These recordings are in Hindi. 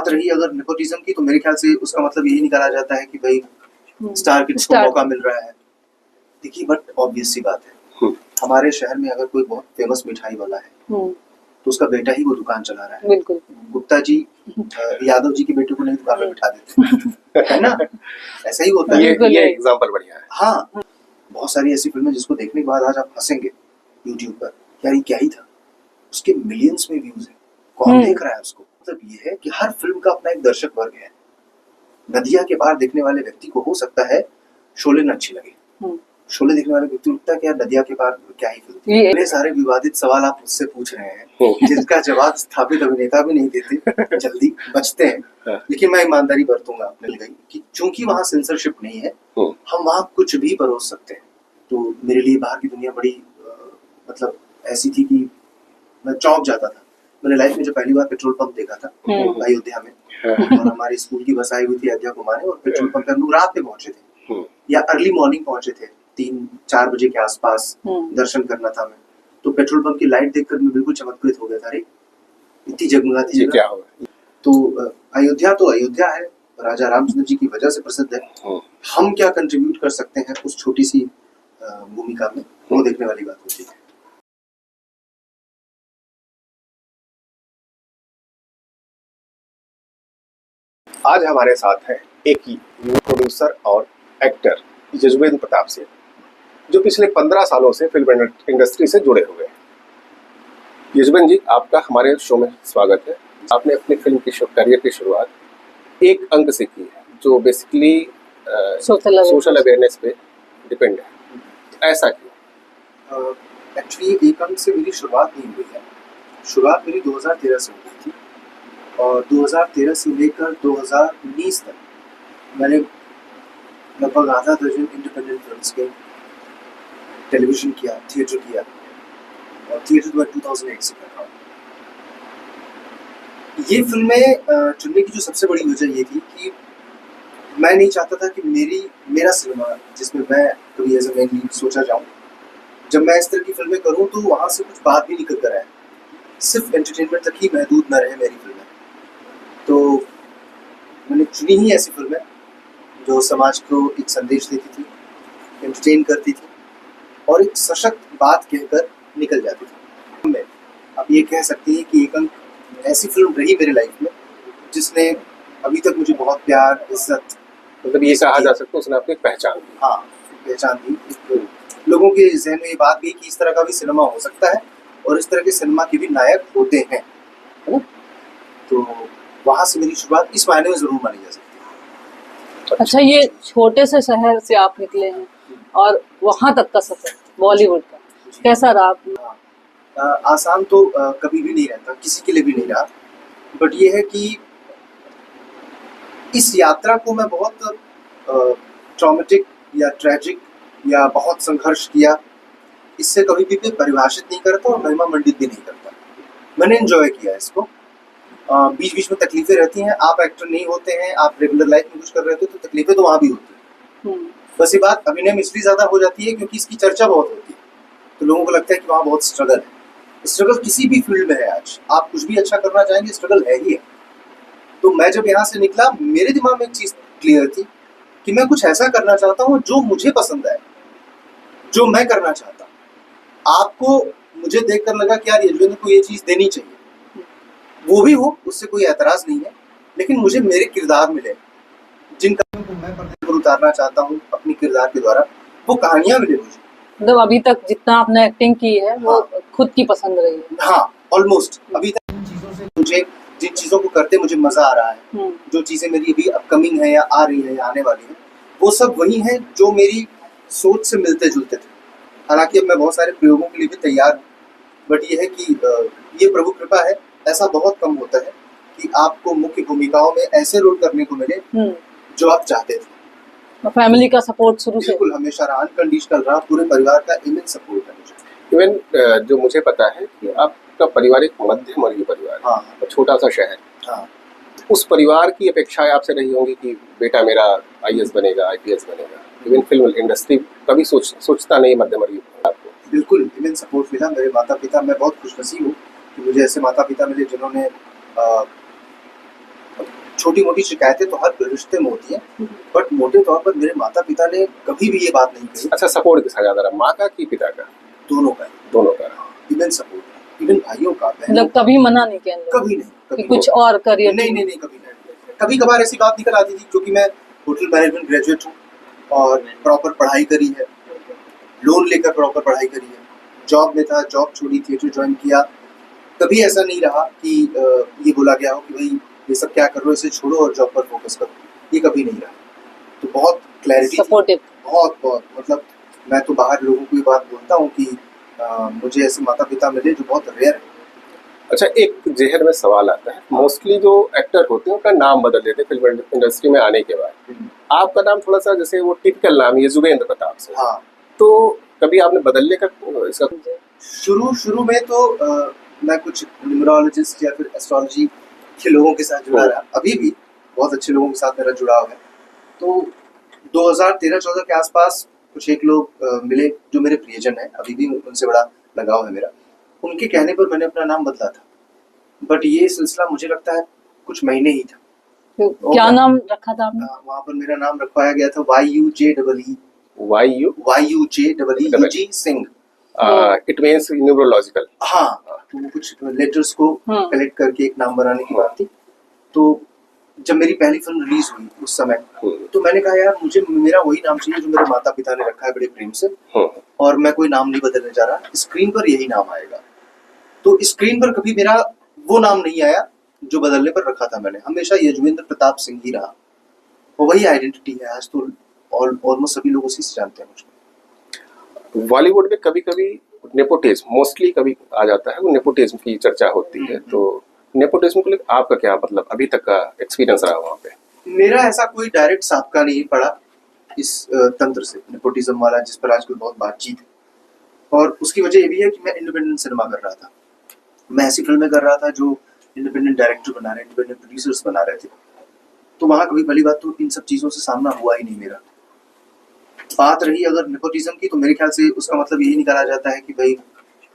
बात रही अगर नेपोटिज्म की, तो मेरे ख्याल से उसका मतलब यही निकाला जाता है कि भाई स्टार किड्स को मौका मिल रहा है। देखिए, बट ऑब्वियस सी बात है, हमारे शहर में अगर कोई बहुत फेमस मिठाई वाला है तो उसका बेटा ही वो दुकान चला रहा है। बिल्कुल। गुप्ता जी यादव जी के बेटे को नहीं दुकान में बिठा देते है ना, ऐसा ही होता है। ये एग्जांपल बढ़िया है। हाँ, बहुत सारी ऐसी फिल्में जिसको देखने के बाद आज आप हंसेंगे यूट्यूब पर, यार ये क्या ही था, उसके मिलियंस में व्यूज है, कौन देख रहा है उसको। मतलब ये है कि हर फिल्म का अपना एक दर्शक वर्ग है। नदिया के पार देखने वाले व्यक्ति को हो सकता है शोले न अच्छी लगे, शोले देखने वाले व्यक्ति लगता है कि यार नदिया के पार क्या ही फिल्म थी। इतने सारे विवादित सवाल आप मुझसे पूछ रहे हैं जिसका जवाब स्थापित अभिनेता भी नहीं देते, जल्दी बचते हैं। लेकिन मैं ईमानदारी बरतूंगा अपने लिए कि चूंकि वहाँ सेंसरशिप नहीं है, हम वहाँ कुछ भी परोस सकते हैं। तो मेरे लिए बाहर की दुनिया बड़ी मतलब ऐसी थी कि मैं चौंक जाता था। मैंने लाइफ में जब पहली बार पेट्रोल पंप देखा था अयोध्या में, और हमारी स्कूल की बस आई हुई थी अयोध्या घुमाने, और पेट्रोल पंप पे हम लोग रात में पहुंचे थे या अर्ली मॉर्निंग पहुंचे थे, 3-4 बजे के आसपास दर्शन करना था मैं। तो पेट्रोल पंप की लाइट देखकर मैं बिल्कुल चमत्कृत हो गया था, अरे इतनी जगमगाती जगह क्या होगा। तो अयोध्या तो अयोध्या है, राजा रामचंद्र जी की वजह से प्रसिद्ध है। हम क्या कंट्रीब्यूट कर सकते हैं उस छोटी सी भूमिका में, वो देखने वाली बात होती है। आज हमारे साथ है एक युवा प्रोड्यूसर और एक्टर यजुवेंद्र प्रताप सिंह, जो पिछले 15 सालों से फिल्म इंडस्ट्री से जुड़े हुए हैं। यजुवेंद्र जी, आपका हमारे शो में स्वागत है। आपने अपनी फिल्म की करियर की शुरुआत एक अंक से की है, जो बेसिकली सोशल अवेयरनेस पे डिपेंड है। तो ऐसा क्यों? एक्चुअली एक अंक से मेरी शुरुआत नहीं हुई है। शुरुआत मेरी 2013 से हुई थी, और 2013 से लेकर 2019 तक मैंने लगभग आधा दर्जन इंडिपेंडेंट फिल्म्स के टेलीविजन किया, थिएटर किया, और थिएटर तो मैं 2008 से कर रहा हूँ। ये फिल्में चुनने की जो सबसे बड़ी वजह ये थी कि मैं नहीं चाहता था कि मेरा सिनेमा जिसमें मैं कभी एज ए मेन लीड सोचा जाऊँ, जब मैं इस तरह की फिल्में करूँ तो वहाँ से कुछ बात भी निकल कर आए, सिर्फ एंटरटेनमेंट तक ही महदूद न रहे मेरी फिल्में। तो मैंने चुनी ही ऐसी फिल्में जो समाज को एक संदेश देती थी, एंटरटेन करती थी, और एक सशक्त बात कहकर निकल जाती थी। मैं अब ये कह सकती है कि एक ऐसी फिल्म रही मेरी लाइफ में जिसने अभी तक मुझे बहुत प्यार, इज्जत, मतलब ये कहा जा सकता है उसने आपको एक पहचान दी। हाँ, पहचान दी। लोगों के जहन में ये बात गई कि इस तरह का भी सिनेमा हो सकता है, और इस तरह के सिनेमा के भी नायक होते हैं, है ना? तो वहाँ से मेरी शुरुआत इस मायने में जरूर मानी जा सकती है। अच्छा, ये छोटे से शहर से आप निकले हैं और वहाँ तक का सफर बॉलीवुड का कैसा रहा? आसान तो कभी भी नहीं रहता, किसी के लिए भी नहीं रहा। बट ये है कि इस यात्रा को मैं बहुत ट्रॉमेटिक या ट्रेजिक या बहुत संघर्ष किया, इससे कभी भी परिभाषित नहीं करता और महिमा मंडित भी नहीं करता। मैंने एंजॉय किया इसको। बीच बीच में तकलीफें रहती हैं, आप एक्टर नहीं होते हैं, आप रेगुलर लाइफ में कुछ कर रहे होते तो तकलीफें तो वहाँ भी होती हैं। बस ये बात अभिनय में इसलिए ज़्यादा हो जाती है क्योंकि इसकी चर्चा बहुत होती है, तो लोगों को लगता है कि वहाँ बहुत स्ट्रगल है। स्ट्रगल किसी भी फील्ड में है, आज आप कुछ भी अच्छा करना चाहेंगे स्ट्रगल है ही है। तो मैं जब यहाँ से निकला, मेरे दिमाग में एक चीज़ क्लियर थी कि मैं कुछ ऐसा करना चाहता हूँ जो मुझे पसंद है, जो मैं करना चाहता हूँ। आपको मुझे देखकर लगा कि यार यजुवेंद्र को ये चीज़ देनी चाहिए, वो भी हो, उससे कोई एतराज़ नहीं है, लेकिन मुझे मेरे किरदार मिले, जिन कहानियों को मैं पर्दे पर उतारना चाहता हूँ अपनी किरदार के द्वारा, वो कहानियाँ मिले मुझे। मतलब अभी तक जितना आपने एक्टिंग की है वो खुद की पसंद रही है? हाँ, ऑलमोस्ट। अभी तक जिन चीज़ों को करते मुझे मज़ा आ रहा है, जो चीज़ें मेरी अभी अपकमिंग है या आ रही है या आने वाली है, वो सब वही हैं जो मेरी सोच से मिलते जुलते थे। हालांकि अब मैं बहुत सारे प्रयोगों के लिए भी तैयार हूँ, बट ये है कि ये प्रभु कृपा है। ऐसा बहुत कम होता है कि आपको मुख्य भूमिकाओं में ऐसे रोल करने को मिले जो आप चाहते थे। फैमिली का सपोर्ट शुरू से बिल्कुल हमेशा रहा, अनकंडीशनल रहा, पूरे परिवार का इमेंस सपोर्ट है मुझे। इवन जो मुझे पता है कि आपका परिवार एक मध्यम वर्गीय परिवार, हाँ, छोटा सा शहर, हाँ, उस परिवार की अपेक्षाएं आपसे रही होंगी कि बेटा मेरा IAS बनेगा, IPS बनेगा। इवन फिल्म इंडस्ट्री कभी सोचता नहीं मध्यम वर्गीय आपको? बिल्कुल इमेंस सपोर्ट मिला। मेरे माता पिता, मैं बहुत खुशनसीब हूँ कि मुझे ऐसे माता पिता मिले जिन्होंने छोटी मोटी शिकायतें तो हर रिश्ते में होती हैं, बट मोटे तौर पर मेरे माता पिता ने कभी भी ये बात नहीं कही। अच्छा, सपोर्ट किसका ज्यादा रहा, माँ का कि पिता का? दोनों का, दोनों का। इवन सपोर्ट, इवन भाइयों का, बहनों मतलब का, कभी मना नहीं किया इन लोगों कभी नहीं, ने कभी कि कुछ और करियर? नहीं, कभी नहीं। कभी कभार ऐसी बात निकल आती थी, क्योंकि मैं होटल मैनेजमेंट ग्रेजुएट हूँ और प्रॉपर पढ़ाई करी है, लोन लेकर प्रॉपर पढ़ाई करी है, जॉब में था, जॉब छोड़ी, थिएटर ज्वाइन किया। कभी ऐसा नहीं रहा कि ये बोला गया हो कि भाई ये सब क्या कर रहे हो, इसे छोड़ो और जॉब पर फोकस करो, ये कभी नहीं रहा। तो बहुत क्लैरिटी, सपोर्टिव, बहुत बहुत, मतलब मैं तो बाहर लोगों को ये बात बोलता हूँ कि मुझे ऐसे माता पिता मिले जो बहुत रेयर है। अच्छा, एक जहर में सवाल आता है, मोस्टली जो एक्टर होते हैं उनका नाम बदल देते हैं फिल्म इंडस्ट्री में आने के बाद। आपका नाम थोड़ा सा जैसे वो टिपिकल नाम है युजवेंद्र प्रताप सिंह, हाँ, तो कभी आपने बदलने का इसका? शुरू में तो मैं कुछ न्यूमरोलॉजिस्ट या फिर एस्ट्रोलॉजी के लोगों के साथ जुड़ा रहा, अभी भी बहुत अच्छे लोगों के साथ मेरा जुड़ाव है। तो 2013-14 के आसपास कुछ एक लोग मिले जो मेरे प्रियजन हैं, अभी भी उनसे बड़ा लगाव है मेरा। उनके कहने पर मैंने अपना नाम बदला था, बट ये सिलसिला मुझे लगता है कुछ महीने ही था। तो क्या नाम रखा था आपने? वहाँ पर मेरा नाम रखवाया गया था YUJEE, YUJEE Singh. It means neurological. हाँ, तो वो कुछ लेटर्स को कलेक्ट करके एक नाम बनाने की बात थी। तो जब मेरी पहली फिल्म रिलीज हुई उस समय, तो मैंने कहा यार मुझे मेरा वही नाम चाहिए जो मेरे माता पिता ने रखा है बड़े प्रेम से, और मैं कोई नाम नहीं बदलने जा रहा, स्क्रीन पर यही नाम आएगा। तो स्क्रीन पर कभी मेरा वो नाम नहीं आया जो बदलने पर रखा था मैंने, हमेशा युजवेंद्र प्रताप सिंह ही रहा, और वही आइडेंटिटी है आज तो। ऑलमोस्ट सभी लोग उसी से जानते हैं मुझको। बॉलीवुड में कभी कभी नेपोटिज्म मोस्टली कभी आ जाता है, वो नेपोटिज्म की चर्चा होती है, तो नेपोटिज्म को लेकर आपका क्या मतलब अभी तक का एक्सपीरियंस रहा वहाँ पे? मेरा ऐसा कोई डायरेक्ट साबका नहीं पड़ा इस तंत्र से, नेपोटिज्म वाला, जिस पर आजकल बहुत बातचीत है। और उसकी वजह ये भी है कि मैं इंडिपेंडेंट सिनेमा कर रहा था, मैं ऐसी फिल्में कर रहा था जो इंडिपेंडेंट डायरेक्टर बना रहे, इंडिपेंडेंट प्रोड्यूसर्स बना रहे थे। तो वहाँ कभी पहली बात तो इन सब चीज़ों से सामना हुआ ही नहीं मेरा। बात रही अगर नेपोटिज्म की, तो मेरे ख्याल से उसका मतलब यही निकाला जाता है कि भाई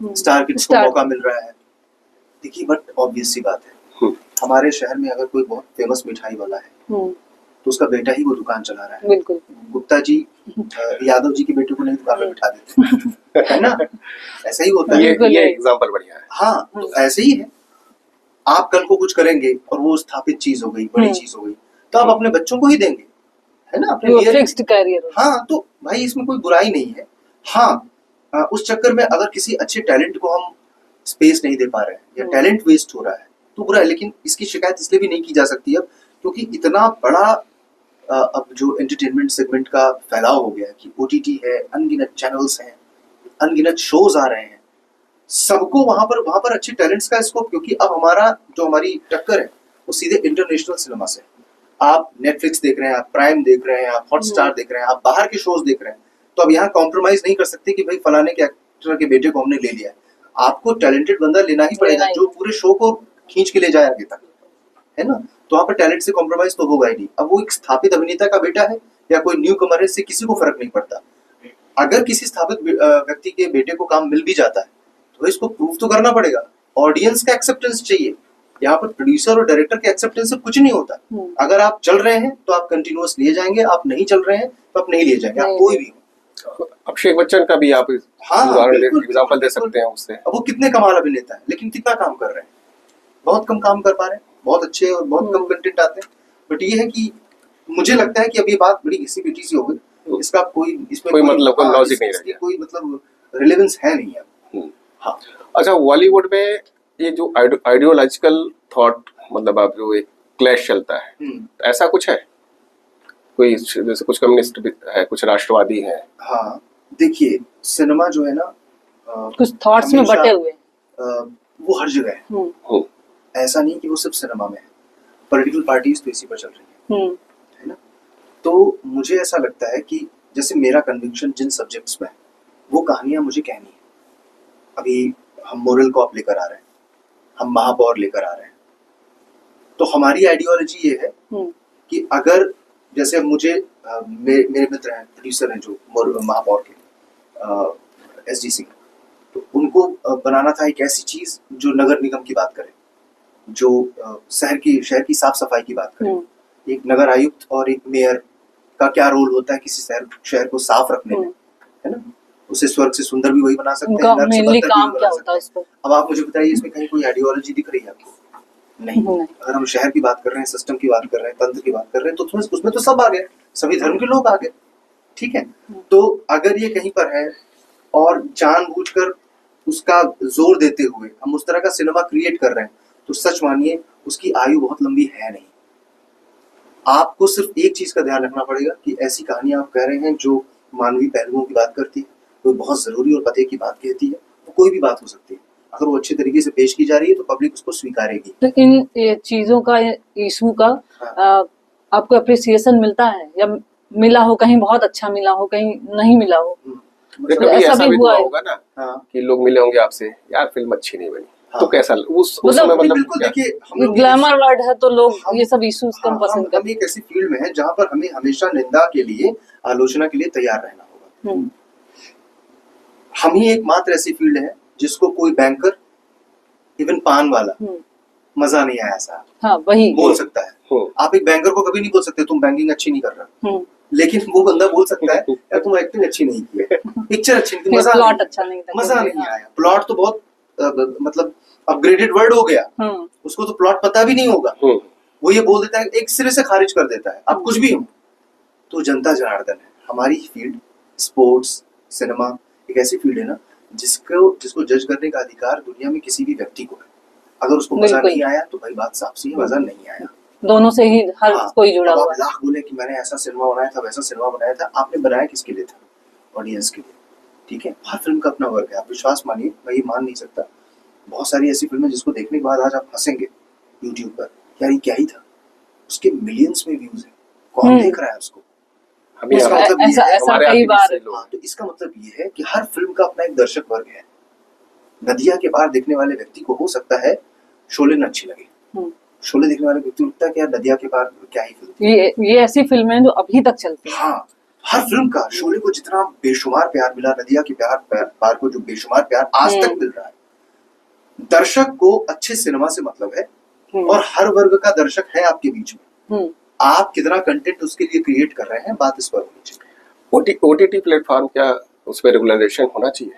स्टार किड्स को मौका मिल रहा है। देखिए, बट ऑब्वियस सी बात है, हमारे शहर में अगर कोई बहुत फेमस मिठाई वाला है तो उसका बेटा ही वो दुकान चला रहा है। बिल्कुल, गुप्ता जी यादव जी के बेटे को नहीं दुकान में बिठा देते है ना, ऐसा ही होता है। ये एग्जांपल बढ़िया है। हाँ, तो ऐसे ही है, आप कल को कुछ करेंगे और वो स्थापित चीज हो गई, बड़ी चीज हो गई, तो आप अपने बच्चों को ही देंगे, है ना, अपने फिक्स्ड कैरियर। हाँ, तो भाई इसमें कोई बुराई नहीं है। हाँ, उस चक्कर में अगर किसी अच्छे टैलेंट को हम स्पेस नहीं दे पा रहे हैं या टैलेंट वेस्ट हो रहा है तो बुरा है, लेकिन इसकी शिकायत इसलिए भी नहीं की जा सकती अब, क्योंकि इतना बड़ा अब जो एंटरटेनमेंट सेगमेंट का फैलाव हो गया है कि OTT है, अनगिनत चैनल्स हैं, अनगिनत शोज आ रहे हैं, सबको वहां पर अच्छे टैलेंट्स का स्कोप, क्योंकि अब हमारी टक्कर है वो सीधे इंटरनेशनल सिनेमा से। आप नेटफ्लिक्स देख रहे हैं, आप प्राइम देख रहे हैं, आप हॉटस्टार देख रहे हैं, आप बाहर के शोज देख रहे हैं, तो अब यहाँ कॉम्प्रोमाइज नहीं कर सकते कि भाई फलाने के एक्टर के बेटे को हमने ले लिया है। आपको टैलेंटेड बंदा लेना ही पड़ेगा जो पूरे शो को खींच के ले जाए आगे तक, है ना। तो वहाँ पर टैलेंट से कॉम्प्रोमाइज तो होगा ही नहीं। अब वो एक स्थापित अभिनेता का बेटा है या कोई न्यू कमर है, इससे किसी को फर्क नहीं पड़ता। अगर किसी स्थापित व्यक्ति के बेटे को काम मिल भी जाता है तो इसको प्रूव तो करना पड़ेगा, ऑडियंस का एक्सेप्टेंस चाहिए। यहाँ पर प्रोड्यूसर और डायरेक्टर के एक्सेप्टेंस से कुछ नहीं होता। अगर आप चल रहे हैं तो आप कंटिन्यूअस लिए जाएंगे, आप नहीं चल रहे हैं तो आप नहीं लिए जाएंगे, आप कोई भी। अभिषेक बच्चन का भी आप एग्जांपल दे सकते हैं उससे। अब वो कितने कमाल अभिनेता है, लेकिन कितना काम कर रहे हैं, बहुत कम काम कर पा रहे हैं, बहुत अच्छे और बहुत कम कंटेंट आते हैं। बट ये है कि मुझे लगता है कि अब ये बात बड़ी घिसी पिटी सी हो गई, इसका इसमें कोई मतलब कोई लॉजिक नहीं रहा, कोई मतलब रिलेवेंस है नहीं है। हाँ, अच्छा, बॉलीवुड में ये जो आइडियोलॉजिकल थॉट, मतलब आप जो एक क्लैश चलता है, ऐसा कुछ है कोई, जैसे कुछ कम्युनिस्ट है, कुछ राष्ट्रवादी है? हाँ, देखिए, सिनेमा जो है ना, कुछ थॉट्स में बटे हुए, वो हर जगह है। ऐसा नहीं कि वो सिर्फ सिनेमा में है, पॉलिटिकल पार्टीज तो इसी पर चल रही है ना। तो मुझे ऐसा लगता है कि जैसे मेरा कन्विक्शन जिन सब्जेक्ट्स में है, वो कहानियां मुझे कहनी है। अभी हम मोरल को आप लेकर आ रहे हैं, हम महापौर लेकर आ रहे हैं, तो हमारी आइडियोलॉजी ये है कि अगर जैसे मुझे मेरे मित्र हैं, प्रोड्यूसर हैं जो महापौर के SG सिंह, तो उनको बनाना था एक ऐसी चीज जो नगर निगम की बात करे, जो शहर की साफ सफाई की बात करें, एक नगर आयुक्त और एक मेयर का क्या रोल होता है किसी शहर को साफ रखने में, है ना। उसे स्वर्ग से सुंदर भी वही बना सकते हैं, नर्क से मेनली बदतर भी काम वही क्या बना होता है सकते हैं। उस पर? अब आप मुझे बताइए इसमें कहीं कोई आइडियोलॉजी दिख रही है आपको? नहीं। अगर हम शहर की बात कर रहे हैं, सिस्टम की बात कर रहे हैं, तंत्र की बात कर रहे हैं, तो उसमें तो सब आ गए, सभी धर्म के लोग आ गए, ठीक है। तो अगर ये कहीं पर है और जानबूझकर उसका जोर देते हुए हम उस तरह का सिनेमा क्रिएट कर रहे हैं, तो सच मानिए उसकी आयु बहुत लंबी है नहीं। आपको सिर्फ एक चीज का ध्यान रखना पड़ेगा कि ऐसी कहानियां आप कह रहे हैं जो मानवीय पहलुओं की बात करती है, कोई बहुत जरूरी और पते की बात कहती है, वो कोई भी बात हो सकती है, अगर वो अच्छे तरीके से पेश की जा रही है तो पब्लिक उसको स्वीकारेगी। तो इन चीजों का, इशू का आपको अप्रिसिएशन मिलता है, या मिला हो, कहीं बहुत अच्छा मिला हो, कहीं नहीं मिला हो? कभी ऐसा ऐसा भी भी हुआ हुआ है? होगा ना हाँ। कि लोग मिले होंगे आपसे, यार फिल्म अच्छी नहीं बनी, हाँ। तो कैसा उस मतलब समय मतलब बिल्कुल, क्या? देखिए हम लोग ग्लैमर वर्ड है तो लोग हम- ये सब इश्यूज कम पसंद हम करते एक ऐसी फील्ड में है जहां पर हमें हमेशा निंदा के लिए, आलोचना के लिए तैयार रहना होगा। हैं। हम ही एकमात्र ऐसी फील्ड है जिसको कोई बैंकर, इवन पान वाला, मजा नहीं आया साहब, हाँ वही बोल सकता है। हम्म। आप एक बैंकर को कभी नहीं बोल सकते तुम बैंकिंग अच्छी नहीं कर रहे, लेकिन वो बंदा बोल सकता है यार तुम एक्टिंग अच्छी नहीं की है, पिक्चर अच्छी नहीं थी, मजा प्लॉट नहीं, अच्छा नहीं था, मजा हाँ। नहीं आया। प्लॉट तो बहुत मतलब अपग्रेडेड वर्ड हो गया, उसको तो प्लॉट पता भी नहीं होगा, वो ये बोल देता है, एक सिरे से खारिज कर देता है, आप कुछ भी हो। तो जनता जनार्दन है हमारी फील्ड। स्पोर्ट्स सिनेमा एक ऐसी फील्ड है ना जिसको जज करने का अधिकार दुनिया में किसी भी व्यक्ति को है। अगर उसको मजा बिल्कुल। नहीं आया तो भाई बात साफ सी है, मजा नहीं आया। दोनों से ही हर हाँ, कोई जुड़ा अब हुआ आप है। लाख बोले कि मैंने ऐसा सिनेमा बनाया था, वैसा सिनेमा बनाया था, आपने बनाया किसके लिए था? ऑडियंस के लिए, ठीक है। हर फिल्म का अपना वर्ग है, आप विश्वास मानिए, मैं ये मान नहीं सकता, बहुत सारी ऐसी फिल्में जिसको देखने के बाद आज आप हंसेंगे यूट्यूब पर, यार ये क्या ही था, उसके मिलियंस में व्यूज है, कौन देख रहा है उसको? हमें इसका हमारे मतलब ये ऐसा है, ऐसा हमारे कई आगे बार से लोग- हाँ, तो इसका मतलब ये है कि हर फिल्म का अपना एक दर्शक वर्ग है। नदिया के पार देखने वाले व्यक्ति को हो सकता है शोले न अच्छी लगे, शोले देखने वाले व्यक्ति को लगता है कि यार नदिया के पार क्या ही फिल्म थी। ये ऐसी फिल्में हैं जो अभी तक चलती हैं। हाँ, हर फिल्म का शोले को जितना बेशुमार प्यार मिला, नदिया के पार को जो बेशुमार प्यार आज तक मिल रहा है। दर्शक को अच्छे सिनेमा से मतलब है, और हर वर्ग का दर्शक है आपके बीच में। आप कितना कंटेंट उसके लिए क्रिएट कर रहे हैं, बात इस पर होनी चाहिए। ओटीटी प्लेटफॉर्म क्या उस पर रेगुलराइजेशन होना चाहिए,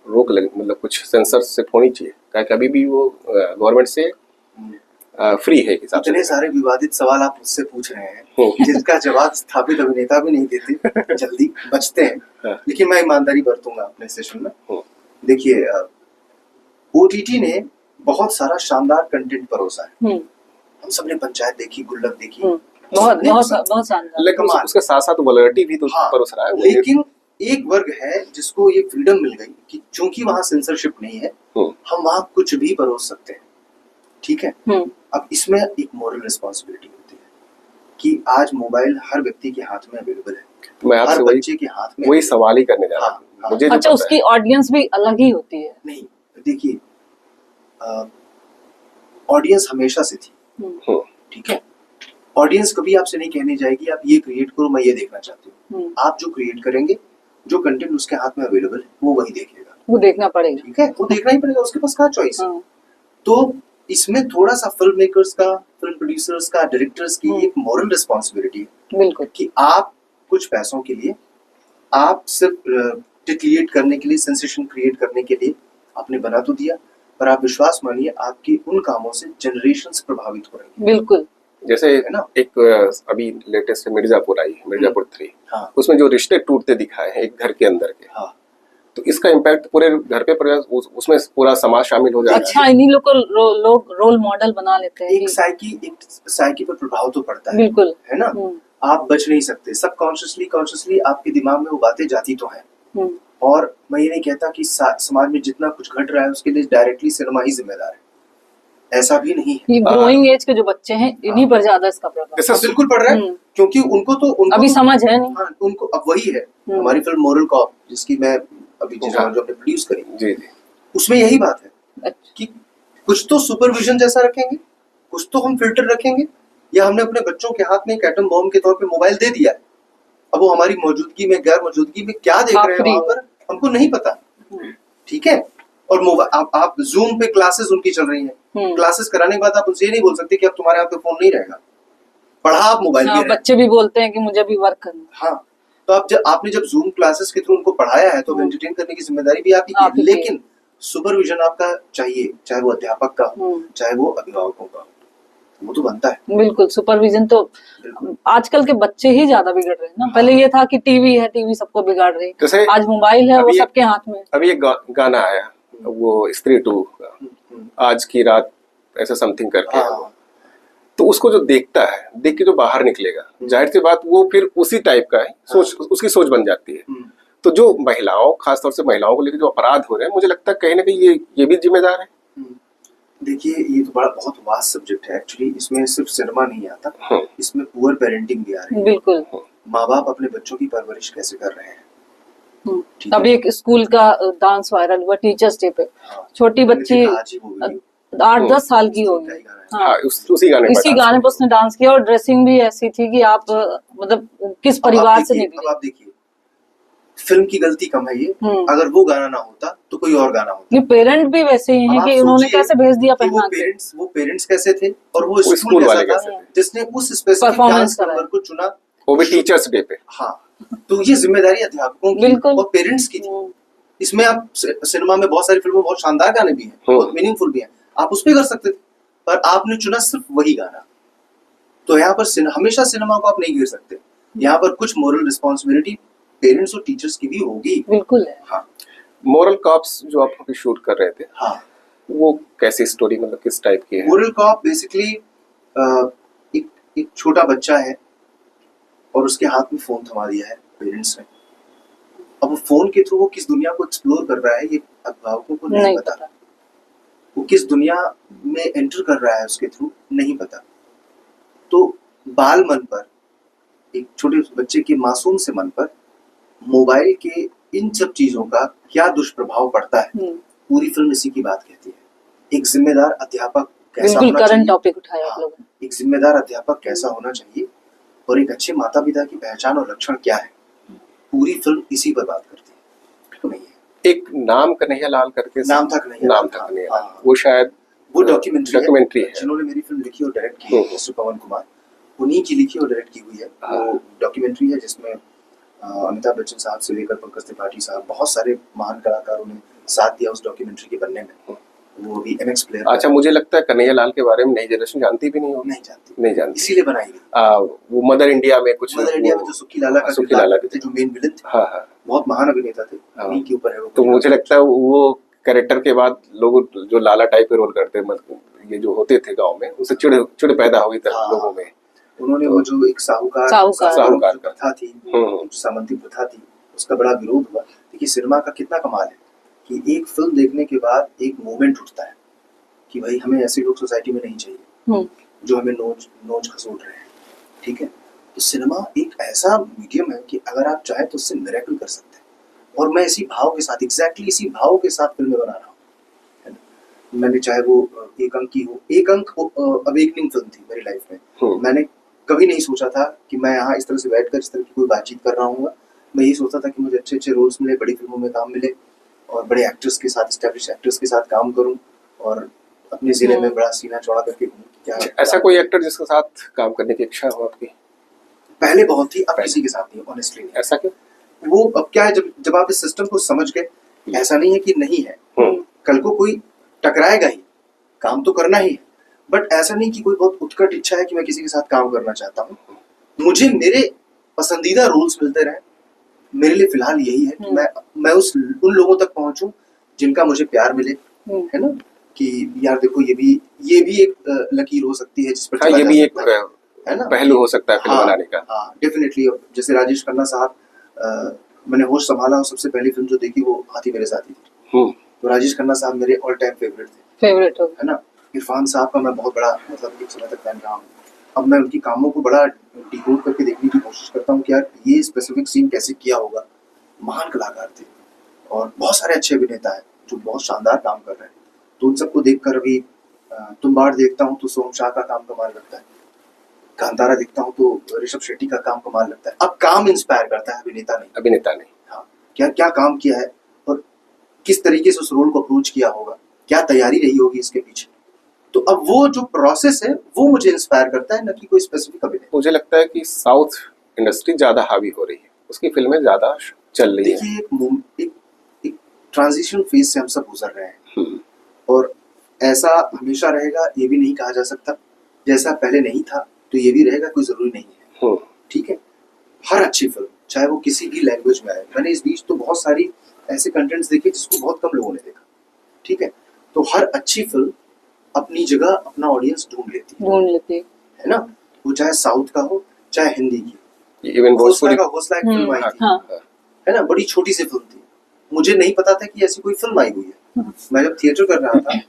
रोक लग मतलब कुछ सेंसरशिप होनी चाहिए, क्या कभी भी वो गवर्नमेंट से फ्री है हिसाब इतने से? सारे विवादित सवाल आप मुझसे पूछ रहे हैं जिसका जवाब स्थापित अभिनेता भी नहीं देते, जल्दी बचते हैं, लेकिन मैं ईमानदारी बरतूंगा अपने सेशन में। देखिए, ओटीटी ने बहुत सारा शानदार कंटेंट परोसा है। हम सबने पंचायत देखी, गुल्लक देखी, बहुत शानदार। लेकिन उसके साथ साथ वैलिडिटी भी तो हाँ, परोस रहा है। लेकिन एक वर्ग है जिसको ये फ्रीडम मिल गई कि चूंकि वहां सेंसरशिप नहीं है, हम वहां कुछ भी परोस सकते हैं, ठीक है। अब इसमें एक मॉरल रिस्पॉन्सिबिलिटी होती है कि आज मोबाइल हर व्यक्ति के हाथ में अवेलेबल है, मैं हर आपसे बच्चे के हाथ में वही सवाल ही करने जा रहा हूँ। हाँ, मुझे जो अच्छा, पता उसकी है, ऑडियंस भी अलग ही होती है। नहीं, देखिए, ऑडियंस हमेशा से थी, ठीक है। ऑडियंस कभी आपसे नहीं कहने जाएगी आप ये क्रिएट करो, मैं ये देखना चाहती हूँ। आप जो क्रिएट करेंगे, जो कंटेंट उसके हाथ में अवेलेबल है, वो वही देखेगा, वो देखना पड़ेगा, ठीक है, वो देखना ही पड़ेगा, उसके पास कहाँ चॉइस है। तो इसमें थोड़ा सा फिल्म मेकर्स का, फिल्म प्रोड्यूसर्स का, डायरेक्टर्स की एक मॉरल रिस्पॉन्सिबिलिटी है, बिल्कुल, कि आप कुछ पैसों के लिए, आप सिर्फ क्रिएट करने के लिए, सेंसेशन क्रिएट करने के लिए आपने बना तो दिया, पर आप विश्वास मानिए आपकी उन कामों से जनरेशंस प्रभावित हो रही हैं। बिल्कुल, जैसे है ना। एक अभी लेटेस्ट मिर्जापुर आई, मिर्जापुर 3, हाँ, उसमें जो रिश्ते टूटते दिखाए हैं एक घर के अंदर के, हाँ, तो इसका इम्पैक्ट पूरे घर पे पड़ेगा, उसमें पूरा समाज शामिल हो जाएगा। अच्छा, इन्हीं लोग को लोग रोल मॉडल बना लेते हैं। एक साइकी पर प्रभाव तो पड़ता है, बिल्कुल, है ना। आप बच नहीं सकते, सब कॉन्शियसली आपके दिमाग में वो बातें जाती तो हैं। और मैं ये नहीं कहता कि समाज में जितना कुछ घट रहा है उसके लिए डायरेक्टली सिनेमा ही जिम्मेदार है, ऐसा भी नहीं है। ये ग्रोइंग एज के जो बच्चे हैं, इन्हीं पर ज्यादा इसका प्रभाव जैसे बिल्कुल पड़ रहा है, क्योंकि उनको अभी समझ है नहीं। हाँ, उनको अब वही है हमारी फिल्म मॉरल कॉप, जिसकी मैं अभी जो हमने प्रोड्यूस करी, जी जी, उसमें यही बात है कि कुछ तो सुपरविजन जैसा रखेंगे, कुछ तो हम फिल्टर रखेंगे, या हमने अपने बच्चों के हाथ में एक एटम बॉम्ब के तौर पे मोबाइल दे दिया है, अब वो हमारी मौजूदगी में, गैर मौजूदगी में क्या देख रहे हैं वहां पर हमको नहीं पता, ठीक है। और मोबाइल आप जूम पे क्लासेस उनकी चल रही हैं, क्लासेस कराने के बाद आप उनसे ये नहीं बोल सकते कि अब तुम्हारे हाथ में फोन नहीं रहेगा, पढ़ा आप मोबाइल में। बच्चे भी बोलते हैं कि मुझे भी वर्क करना। हाँ, तो आपने जब जूम क्लासेस के थ्रू उनको पढ़ाया है तो एंटरटेन करने की जिम्मेदारी भी आपकी है, लेकिन सुपरविजन आपका चाहिए, चाहे वो अध्यापक का हो चाहे वो अभिभावकों का, वो तो बनता है। बिल्कुल, सुपरविजन तो आजकल के बच्चे ही ज्यादा बिगड़ रहे हैं ना। पहले ये था कि टीवी है, टीवी सबको बिगाड़ रही है, आज मोबाइल है वो सबके हाथ में। अभी एक गाना आया वो स्त्री 2 आज की रात ऐसा समथिंग करके, तो उसको जो देखता है, देख के जो बाहर निकलेगा, जाहिर सी बात वो फिर उसी टाइप का है, सोच उसकी सोच बन जाती है। तो जो महिलाओं, खासतौर से महिलाओं को लेकर जो अपराध हो रहे हैं, मुझे लगता है कहीं ना कहीं ये भी जिम्मेदार है। देखिए, ये तो बड़ा बहुत वास्ट सब्जेक्ट है एक्चुअली। इसमें सिर्फ सिनेमा नहीं आता, इसमें पुअर पेरेंटिंग भी आ रही है। बिल्कुल, माँ बाप अपने बच्चों की परवरिश कैसे कर रहे हैं। अभी एक स्कूल का डांस वायरल हुआ टीचर्स डे पे, छोटी बच्ची 8-10 साल की होगी, उसी गाने पे उसने डांस किया, और ड्रेसिंग भी ऐसी थी कि आप मतलब किस परिवार से निकले। आप देखिए, फिल्म की गलती कम है ये, अगर वो गाना ना होता तो कोई और गाना होता। ये पेरेंट भी वैसे ही हैं कि उन्होंने कैसे भेज दिया पहना के। वो पेरेंट्स कैसे थे और वो स्कूल कैसा था जिसने उस स्पेसिफिक डांस नंबर को चुना, वो भी टीचर्स डे पे। हाँ, तो ये जिम्मेदारी अध्यापकों की और पेरेंट्स की थी। इसमें आप सिनेमा में बहुत सारी फिल्मों बहुत शानदार गाने भी हैं, बहुत मीनिंगफुल भी हैं, आप उस पे कर सकते थे, पर आपने चुना सिर्फ वही गाना। तो यहाँ पर हमेशा सिनेमा को आप नहीं गिर सकते, यहाँ पर कुछ मोरल रिस्पॉन्सिबिलिटी पेरेंट्स और टीचर्स की भी होगी। बिल्कुल है। हाँ, मोरल कॉप्स जो आप अभी शूट कर रहे थे, हाँ, वो कैसी स्टोरी, मतलब किस टाइप की है? मोरल कॉप बेसिकली एक छोटा बच्चा है और उसके हाथ में फोन थमा दिया है पेरेंट्स ने। अब वो फोन के थ्रू वो किस दुनिया को एक्सप्लोर कर रहा है ये अभिभावकों को नहीं पता। वो किस दुनिया में एंटर कर रहा है उसके थ्रू नहीं पता। तो बाल मन पर, एक छोटे बच्चे के मासूम से मन पर मोबाइल के इन सब चीजों का क्या दुष्प्रभाव पड़ता है, पूरी फिल्म इसी की बात कहती है। एक जिम्मेदार अध्यापक कैसा होना चाहिए, करंट टॉपिक उठाया आप लोगों ने। एक जिम्मेदार अध्यापक कैसा होना चाहिए और एक अच्छे माता पिता की पहचान और लक्षण क्या है, पूरी फिल्म इसी पर बात करती है। तो नहीं है एक नाम कन्हैयालाल करके, नाम था कन्हैयालाल, वो शायद वो डॉक्यूमेंट्री है जिन्होंने मेरी फिल्म लिखी और डायरेक्ट की है, मिस्टर पवन कुमार, उन्हीं की लिखी और डायरेक्ट की हुई है। वो डॉक्यूमेंट्री है जिसमें अमिताभ बच्चन साहब से लेकर पंकज त्रिपाठी साहब, बहुत सारे महान कलाकारों ने साथ दिया उस डॉक्यूमेंट्री के बनने में। वो भी एमएक्स प्लेयर। अच्छा, मुझे लगता है कन्हैयालाल के बारे में नई जनरेशन जानती भी नहीं हो। नहीं जानती, इसीलिए बनाई गई। वो मदर इंडिया में जो सुक्की लाला थे, जो मेन विलन थे, बहुत महान अभिनेता थे, उन्हीं के ऊपर है वो। तो मुझे लगता है वो कैरेक्टर के बाद लोग जो लाला टाइप के रोल करते, मतलब ये जो होते थे गाँव में, उनसे चिड़ पैदा हुई था लोगों में। उन्होंने वो जो एक साहूकार प्रथा थी, सामंती प्रथा थी, उसका बड़ा विरोध हुआ। देखिए, सिनेमा का कितना कमाल है कि एक फिल्म देखने के बाद एक मूवमेंट उठता है कि भाई हमें ऐसे लोग सोसाइटी में नहीं चाहिए जो हमें नोच खसोट रहे हैं। ठीक है, तो सिनेमा एक ऐसा मीडियम है कि अगर आप चाहे तो उससे मिरेकल कर सकते हैं। और मैं इसी भाव के साथ, एग्जैक्टली इसी भाव के साथ फिल्में बना रहा हूँ। मैंने चाहे वो एक अंक की हो, एक अंक अवेकनिंग फिल्म थी मेरी लाइफ में। मैंने कभी नहीं सोचा था कि मैं यहाँ इस तरह से बैठकर इस तरह की कोई बातचीत कर रहा हूँ। मैं यही सोचता था कि मुझे अच्छे अच्छे रोल्स मिले, बड़ी फिल्मों में काम मिले और बड़े एक्टर्स के साथ, एस्टैब्लिश एक्टर्स के साथ काम करूं और अपने जिले में बड़ा सीना चौड़ा करके क्या। ऐसा कोई एक्टर जिसके साथ काम करने की इच्छा हो आपकी? पहले बहुत थी, अब किसी के साथ नहीं, ऑनेस्टली नहीं। ऐसा क्यों? वो अब क्या है, जब आप इस सिस्टम को समझ गए, ऐसा नहीं है कि नहीं है, कल को कोई टकराएगा ही, काम तो करना ही है, बट ऐसा नहीं कि कोई बहुत उत्कट इच्छा है कि मैं किसी के साथ काम करना चाहता हूँ। मुझे मेरे पसंदीदा रोल्स मिलते रहे। मेरे लिए फिलहाल यही है कि मैं उन लोगों तक पहुंचूं जिनका मुझे प्यार मिले, है ना, कि यार देखो ये भी एक लकीर हो सकती है जिस पर ये भी एक है ना, पहलू हो सकता है फिल्म बनाने का। हाँ, डेफिनेटली। जैसे राजेश खन्ना साहब, मैंने होश संभाला और सबसे पहली फिल्म जो देखी वो हाथी मेरे साथी थी। तो राजेश खन्ना साहब मेरे ऑल टाइम फेवरेट थे, है ना। इरफान साहब का मैं बहुत बड़ा, मतलब एक समय तक फैन रहा हूँ। अब मैं उनकी कामों को बड़ा डिकोड करके देखने की कोशिश करता हूँ कि यार ये स्पेसिफिक सीन कैसे किया होगा। महान कलाकार थे और बहुत सारे अच्छे अभिनेता हैं जो बहुत शानदार काम कर रहे हैं। तो उन सबको देखकर अभी तुम्बाड़ देखता हूँ तो सोम शाह का काम कमाल लगता है, कांतारा देखता हूँ तो ऋषभ शेट्टी का काम कमाल लगता है। अब काम इंस्पायर करता है, अभिनेता नहीं। अभिनेता नहीं। हाँ, क्या क्या काम किया है। और किस तरीके से उस रोल को अप्रोच किया होगा, क्या तैयारी रही होगी इसके पीछे। तो अब वो जो प्रोसेस है वो मुझे इंस्पायर करता है, न कि कोई स्पेसिफिक अभिनय। मुझे लगता है कि साउथ इंडस्ट्री ज्यादा हावी हो रही है, उसकी फिल्में ज्यादा चल रही है। देखिए एक ट्रांजिशन फेज से हम सब गुजर रहे हैं, और ऐसा हमेशा रहेगा ये भी नहीं कहा जा सकता। जैसा पहले नहीं था तो ये भी रहेगा, कोई जरूरी नहीं है। ठीक है, हर अच्छी फिल्म चाहे वो किसी भी लैंग्वेज में आए, मैंने इस बीच तो बहुत सारी ऐसे कंटेंट्स देखे जिसको बहुत कम लोगों ने देखा। ठीक है, तो हर अच्छी फिल्म अपनी जगह अपना ऑडियंस ढूंढ लेती है ना, वो चाहे साउथ का हो चाहे हिंदी की। इवन घोसला का घोसला एक फिल्म आई थी, हाँ। है ना, बड़ी छोटी सी फिल्म थी, मुझे नहीं पता था कि ऐसी कोई फिल्म आई हुई है। मैं जब थिएटर कर रहा था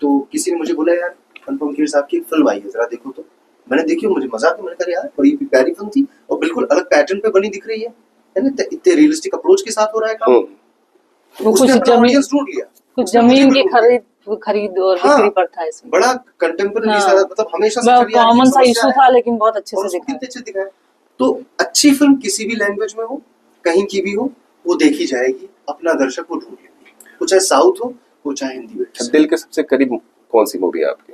तो किसी ने मुझे बोला यार अनुपम खेर साहब की एक फिल्म आई है, जरा देखो। तो मैंने देखी, मुझे मजा आया, मैंने कहा यार बड़ी प्यारी फिल्म थी और बिल्कुल अलग पैटर्न पे बनी दिख रही है ना, इतने रियलिस्टिक अप्रोच के साथ हो रहा है काम। वो उसने अपना ऑडियंस ढूंढ लिया, कुछ जमीन की खरीद और बिक्री पर था इसमें। बड़ा कंटेम्पररी हाँ। सा, मतलब हमेशा से चली आ रही कॉमन सा समस्या इशू है, था लेकिन बहुत अच्छे और से उसको दिखाया। कितने अच्छे दिखाया। तो अच्छी फिल्म किसी भी लैंग्वेज में हो, कहीं की भी हो, वो देखी जाएगी, अपना दर्शक वो ढूंढ लेगी, वो चाहे साउथ हो वो चाहे हिंदी हो। दिल के सबसे करीब कौन सी मूवी है आपकी?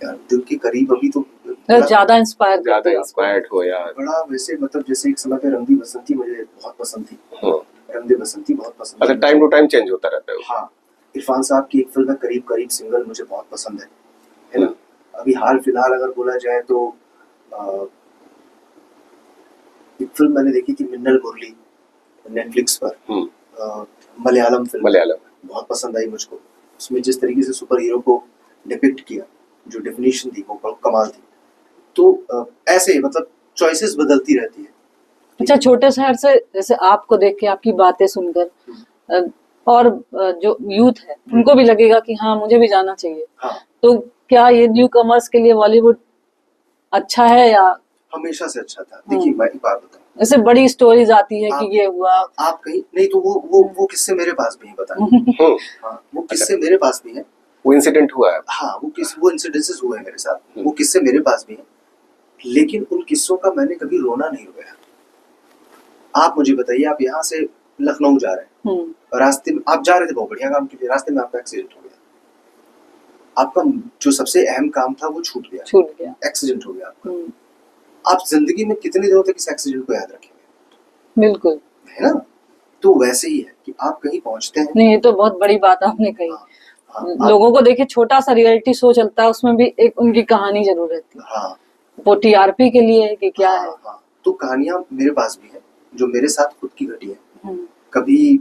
यार दिल के करीब अभी तो ज्यादा इंस्पायर्ड हो यार। बड़ा वैसे, मतलब जैसे एक समय पे रंग दे बसंती मुझे बहुत पसंद थी। रंग दे बसंती बहुत पसंद। अच्छा, टाइम टू टाइम चेंज होता रहता है। हाँ, इरफान साहब की एक फिल्म है करीब करीब सिंगल, मुझे बहुत पसंद है ना। अभी हाल फिलहाल अगर बोला जाए तो एक फिल्म मैंने देखी थी मिन्नल मुरली, नेटफ्लिक्स पर, मलयालम फिल्म, बहुत पसंद आई मुझको। उसमें जिस तरीके से सुपर हीरो को डिपिक्ट किया, जो डेफिनेशन थी वो कमाल थी। तो ऐसे मतलब चॉइसेस बदलती रहती है। अच्छा, छोटे शहर से जैसे आपको देख के, आपकी बातें सुनकर और जो यूथ है उनको भी लगेगा कि हाँ मुझे भी जाना चाहिए। हाँ। तो क्या ये न्यू कमर्स के लिए बॉलीवुड अच्छा है या? हमेशा से अच्छा था। देखिए मैं एक बात बताऊं, जैसे बड़ी स्टोरीज आती है कि ये हुआ, आप कहीं नहीं तो वो किस्से मेरे पास भी है, बताइए। हाँ, वो किस्से मेरे पास भी है, वो इंसिडेंट हुआ है। हाँ, वो इंसिडेंसेस हुए हैं मेरे साथ, वो किस्से मेरे पास भी हैं, लेकिन उन किस्सों का मैंने कभी रोना नहीं रोया। आप मुझे बताइए, आप यहाँ से लखनऊ जा रहे हैं, रास्ते में आप जा रहे थे बहुत बढ़िया काम के लिए, रास्ते में आपका एक्सीडेंट हो गया, आपका जो सबसे अहम काम था वो छूट गया, एक्सीडेंट हो गया आपका। आप जिंदगी में कितने दिनों तक इस एक्सीडेंट को याद रखेंगे? बिल्कुल, है ना। तो वैसे ही है कि आप कहीं पहुंचते हैं। नहीं, ये तो बहुत बड़ी बात आपने कही। हाँ, लोगों को देखिए, छोटा सा रियलिटी शो चलता है, उसमें भी एक उनकी कहानी जरूर रहती है। हाँ, वो टीआरपी के लिए है कि क्या है? हाँ, तो कहानियां मेरे पास भी है जो मेरे साथ खुद की घटी है। कभी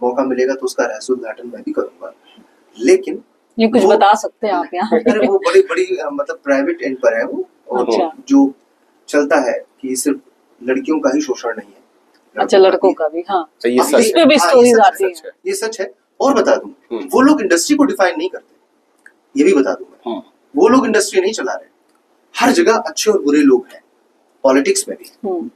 मौका मिलेगा तो उसका रहस्य उद्घाटन मैं भी करूंगा, लेकिन ये कुछ बता सकते हैं आप यहाँ? अरे वो बड़ी मतलब प्राइवेट एंड पर है वो, और अच्छा। जो चलता है कि सिर्फ लड़कियों का ही शोषण नहीं है, अच्छा, लड़कों का भी। हाँ, ये सच है, भी स्टोरीज आती है। ये सच है। और बता दूं, वो लोग इंडस्ट्री को डिफाइन नहीं करते, ये भी बता दूं मैं, वो लोग इंडस्ट्री नहीं चला रहे। हर जगह अच्छे और बुरे लोग हैं, पॉलिटिक्स में भी,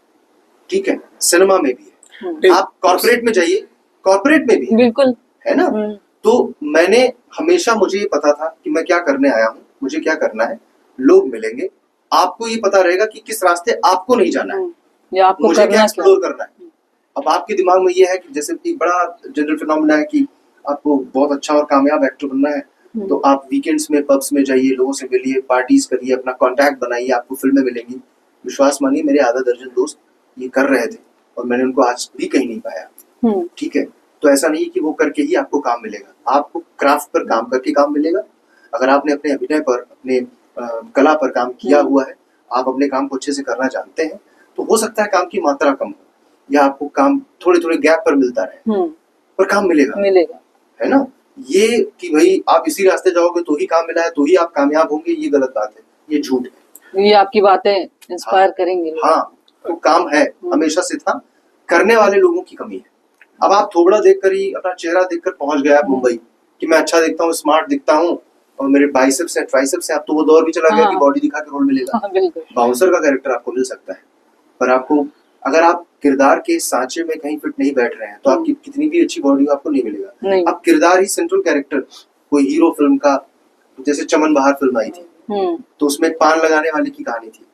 ठीक है, सिनेमा में भी है, आप कॉर्पोरेट में जाइए, कॉर्पोरेट में भी है, बिल्कुल, है ना। तो मैंने हमेशा, मुझे ये पता था कि मैं क्या करने आया हूँ, मुझे क्या करना है, लोग मिलेंगे, आपको ये पता रहेगा कि किस रास्ते आपको नहीं जाना है, या आपको मुझे क्या एक्सप्लोर करना है। अब आपके दिमाग में ये है कि जैसे एक बड़ा जनरल फिनोमेना है कि आपको बहुत अच्छा और कामयाब एक्टर बनना है, तो आप वीकेंड्स में पब्स में जाइए, लोगों से मिलिए, पार्टीज करिए, अपना कॉन्टैक्ट बनाइए, आपको फिल्में मिलेंगी। विश्वास मानिए, मेरे आधा दर्जन दोस्त ये कर रहे थे और मैंने उनको आज भी कहीं नहीं पाया। ठीक है, तो ऐसा नहीं कि वो करके ही आपको काम मिलेगा, आपको क्राफ्ट पर काम करके काम मिलेगा। अगर आपने अपने अभिनय पर, अपने कला पर काम किया हुआ है, आप अपने काम को अच्छे से करना जानते हैं, तो हो सकता है काम की मात्रा कम हो या आपको काम थोड़े थोड़े गैप पर मिलता रहे, पर काम मिलेगा, है ना। ये कि भाई आप इसी रास्ते जाओगे तो ही काम मिला है, तो ही आप कामयाब होंगे, ये गलत बात है, ये झूठ है। ये आपकी बातें इंस्पायर करेंगी। हाँ, तो काम है, हमेशा से था, करने वाले लोगों की कमी है। अब आप थोबड़ा देखकर ही, अपना चेहरा देखकर पहुंच गया मुंबई कि मैं अच्छा दिखता हूँ, स्मार्ट दिखता हूँ और मेरे बाइसेप्स हैं, ट्राइसेप्स हैं, अब तो वो दौर भी चला गया कि बॉडी दिखा के रोल मिलेगा। बाउंसर का कैरेक्टर आपको मिल सकता है, पर आपको, अगर आप किरदार के सांचे में कहीं फिट नहीं बैठ रहे हैं तो आपकी कितनी भी अच्छी बॉडी आपको नहीं मिलेगा। अब किरदार ही सेंट्रल कैरेक्टर, कोई हीरो फिल्म का, जैसे चमन बहार फिल्म आई थी, तो उसमें पान लगाने वाले की कहानी थी,